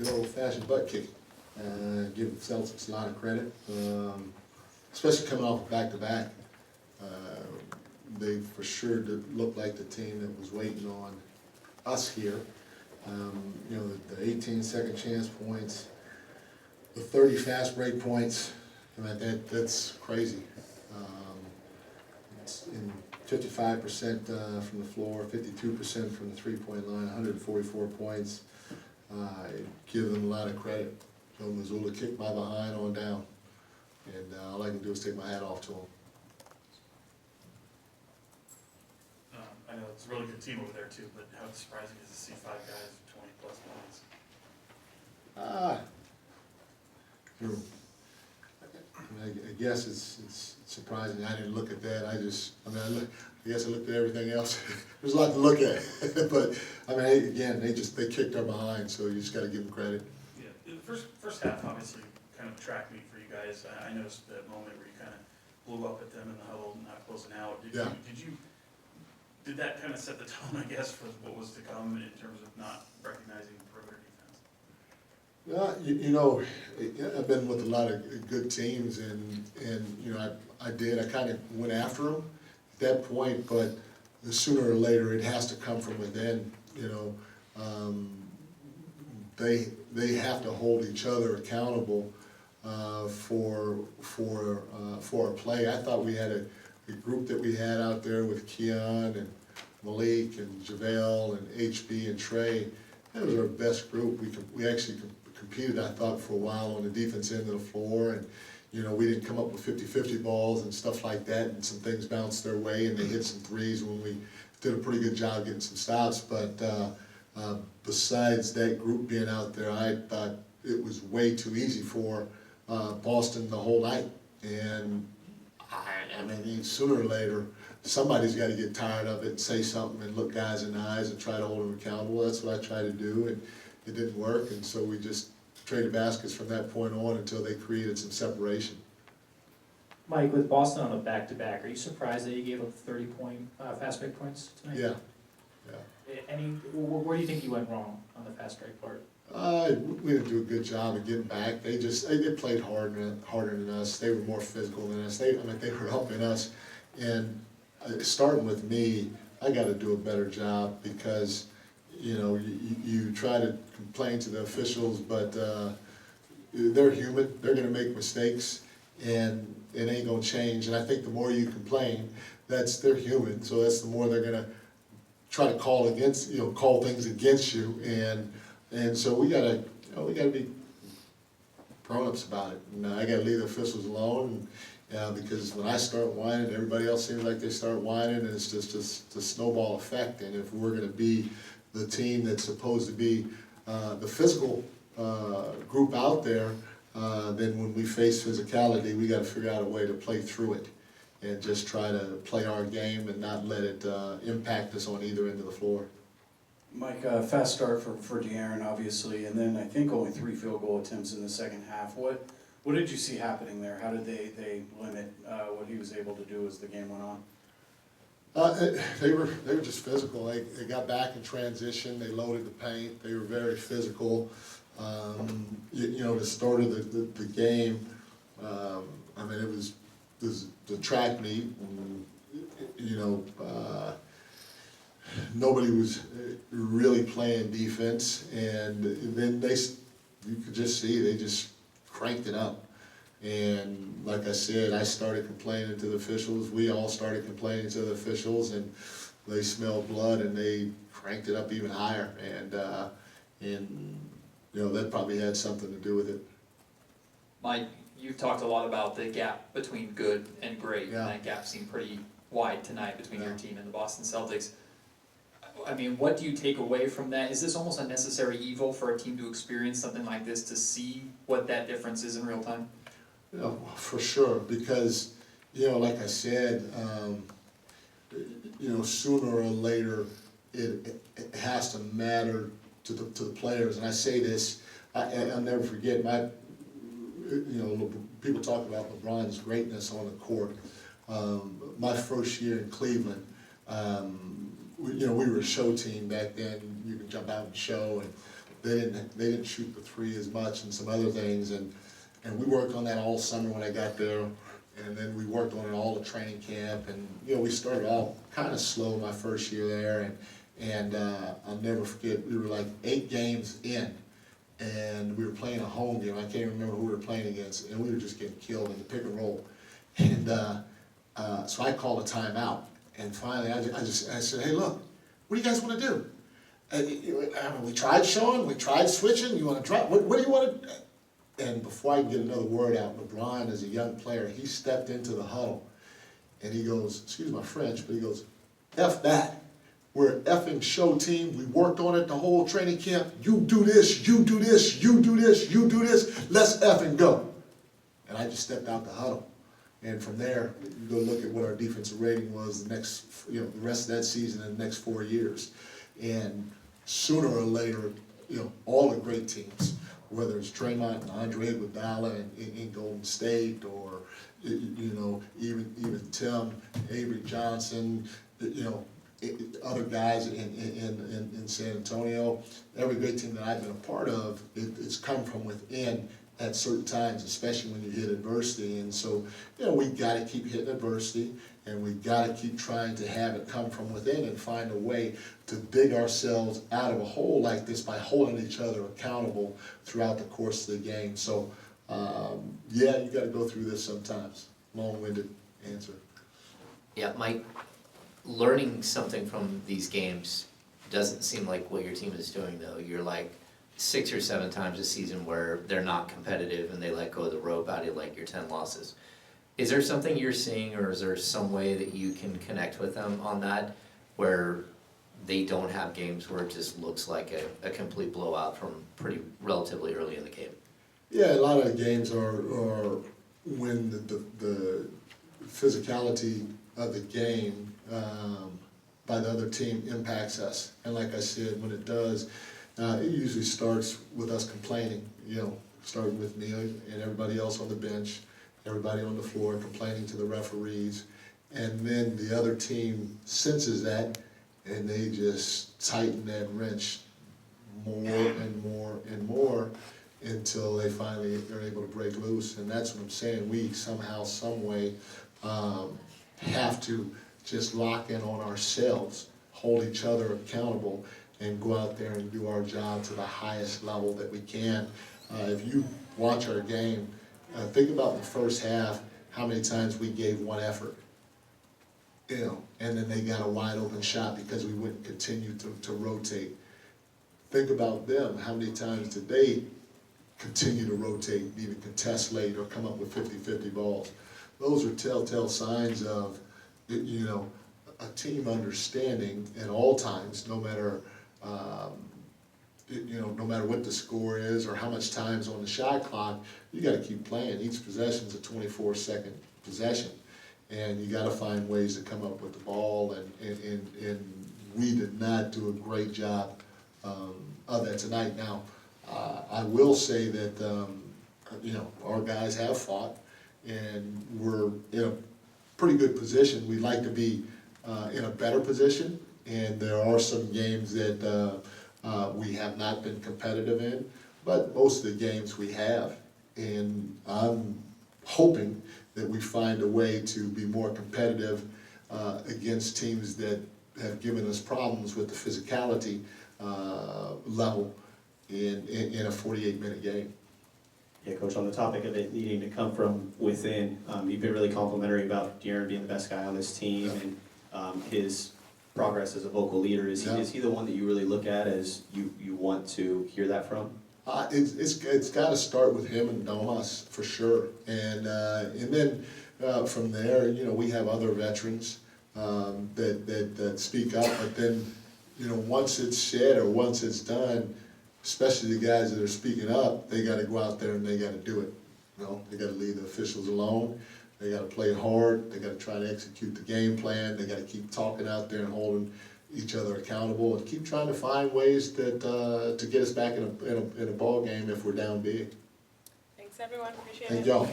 good old-fashioned butt kick. Give the Celtics a lot of credit, especially coming off back-to-back. They for sure did look like the team that was waiting on us here. You know, the 18 second chance points, the 30 fast break points, I mean, that's crazy. It's in 55% from the floor, 52% from the three-point line, 144 points. Give them a lot of credit. So Missoula kicked my behind on down, and all I can do is take my hat off to them. I know it's a really good team over there too, but how surprising is to see 5 guys with 20 plus points? I guess it's surprising. I didn't look at that. I guess I looked at everything else. There's a lot to look at, but I mean, again, they kicked our behind, so you just got to give them credit. Yeah, the first half obviously kind of track meet for you guys. I noticed that moment where you kind of blew up at them in the huddle, not closing out. Did that kind of set the tone, I guess, for what was to come in terms of not recognizing perimeter defense? You know, I've been with a lot of good teams, and you know, I kind of went after them at that point, but sooner or later it has to come from within. You know, they have to hold each other accountable for our play. I thought we had the group that we had out there with Keon and Malik and JaVale and HB and Trey, that was our best group. We actually competed, I thought, for a while on the defense end of the floor, and you know, we didn't come up with 50-50 balls and stuff like that, and some things bounced their way, and they hit some threes when we did a pretty good job getting some stops. But besides that group being out there, I thought it was way too easy for Boston the whole night, and I mean, sooner or later, somebody's got to get tired of it and say something and look guys in the eyes and try to hold them accountable. That's what I tried to do, and it didn't work, and so we just traded baskets from that point on until they created some separation. Mike, with Boston on a back-to-back, are you surprised that you gave up 30-point fast break points tonight? Yeah. Where do you think you went wrong on the fast break part? We didn't do a good job of getting back. They played harder than us. They were more physical than us. They were helping us. And starting with me, I got to do a better job, because you know, you try to complain to the officials, but they're human. They're going to make mistakes, and it ain't going to change. And I think the more you complain, they're human. So that's the more they're going to try to call things against you. And so we gotta be grown-ups about it. And I gotta leave the officials alone, because when I start whining, everybody else seems like they start whining, and it's just a snowball effect. And if we're gonna be the team that's supposed to be the physical group out there, then when we face physicality, we gotta figure out a way to play through it and just try to play our game and not let it impact us on either end of the floor. Mike, fast start for De'Aaron, obviously, and then I think only 3 field goal attempts in the second half. What did you see happening there? How did they limit what he was able to do as the game went on? They were just physical. They got back in transition. They loaded the paint. They were very physical. You know, the start of the game, I mean, it was the track meet, and, you know, nobody was really playing defense, and then you could just see they just cranked it up. And like I said, I started complaining to the officials. We all started complaining to the officials, and they smelled blood, and they cranked it up even higher. And you know, that probably had something to do with it. Mike, you've talked a lot about the gap between good and great, Yeah. and that gap seemed pretty wide tonight between your team and the Boston Celtics. I mean, what do you take away from that? Is this almost a necessary evil for a team to experience something like this, to see what that difference is in real time? You know, for sure, because, you know, like I said, you know, sooner or later, it has to matter to the players. And I say this, I'll never forget, you know, people talk about LeBron's greatness on the court. My first year in Cleveland, you know, we were a show team back then. You could jump out and show, they didn't shoot the three as much and some other things, and we worked on that all summer when I got there, and then we worked on it all the training camp, and, you know, we started off kind of slow my first year there, and I'll never forget, we were like 8 games in, and we were playing a home game, I can't remember who we were playing against, and we were just getting killed in the pick and roll, and so I called a timeout, and finally I said, hey, look, what do you guys want to do? We tried showing, we tried switching, you want to try, what do you want to? And before I could get another word out, LeBron, as a young player, he stepped into the huddle, and he goes, excuse my French, but he goes, F that. We're an effing show team. We worked on it the whole training camp. You do this, you do this, you do this, you do this. Let's effing go. And I just stepped out the huddle. And from there, you go look at what our defensive rating was the next, you know, the rest of that season and the next 4 years. And sooner or later, you know, all the great teams, whether it's Draymond and Andre Iguodala in Golden State, or, you know, even Tim, Avery Johnson, you know, other guys in San Antonio, every great team that I've been a part of, it's come from within at certain times, especially when you hit adversity. And so, you know, we got to keep hitting adversity, and we got to keep trying to have it come from within and find a way to dig ourselves out of a hole like this by holding each other accountable throughout the course of the game. So, yeah, you got to go through this sometimes. Long-winded answer. Yeah, Mike, learning something from these games doesn't seem like what your team is doing, though. You're like 6 or 7 times a season where they're not competitive and they let go of the rope out of like your 10 losses. Is there something you're seeing, or is there some way that you can connect with them on that, where they don't have games where it just looks like a complete blowout from pretty relatively early in the game? Yeah, a lot of the games are when the physicality of the game by the other team impacts us. And like I said, when it does, it usually starts with us complaining, you know, starting with me and everybody else on the bench, everybody on the floor complaining to the referees. And then the other team senses that, and they just tighten that wrench more and more and more until they finally are able to break loose. And that's what I'm saying. We somehow, some way, have to just lock in on ourselves, hold each other accountable, and go out there and do our job to the highest level that we can. If you watch our game, think about the first half, how many times we gave one effort, you know, and then they got a wide open shot because we wouldn't continue to rotate. Think about them, how many times did they continue to rotate, even contest late or come up with 50-50 balls? Those are telltale signs of, you know, a team understanding at all times, no matter, you know, no matter what the score is or how much time's on the shot clock, you got to keep playing. Each possession's a 24-second possession, and you got to find ways to come up with the ball. And we did not do a great job of that tonight. Now, I will say that you know, our guys have fought, and we're in a pretty good position. We'd like to be in a better position, and there are some games that we have not been competitive in, but most of the games we have. And I'm hoping that we find a way to be more competitive against teams that have given us problems with the physicality level in a 48-minute game. Yeah, Coach, on the topic of it needing to come from within, you've been really complimentary about De'Aaron being the best guy on this team, and his progress as a vocal leader. Is he the one that you really look at as you want to hear that from? It's got to start with him and Domas for sure, and then from there, you know, we have other veterans that speak up. But then, you know, once it's said or once it's done, especially the guys that are speaking up, they got to go out there and they got to do it. You know, they got to leave the officials alone. They got to play hard. They got to try to execute the game plan. They got to keep talking out there and holding each other accountable, and keep trying to find ways that to get us back in a ball game if we're down big. Thanks, everyone. Appreciate it. Thank y'all.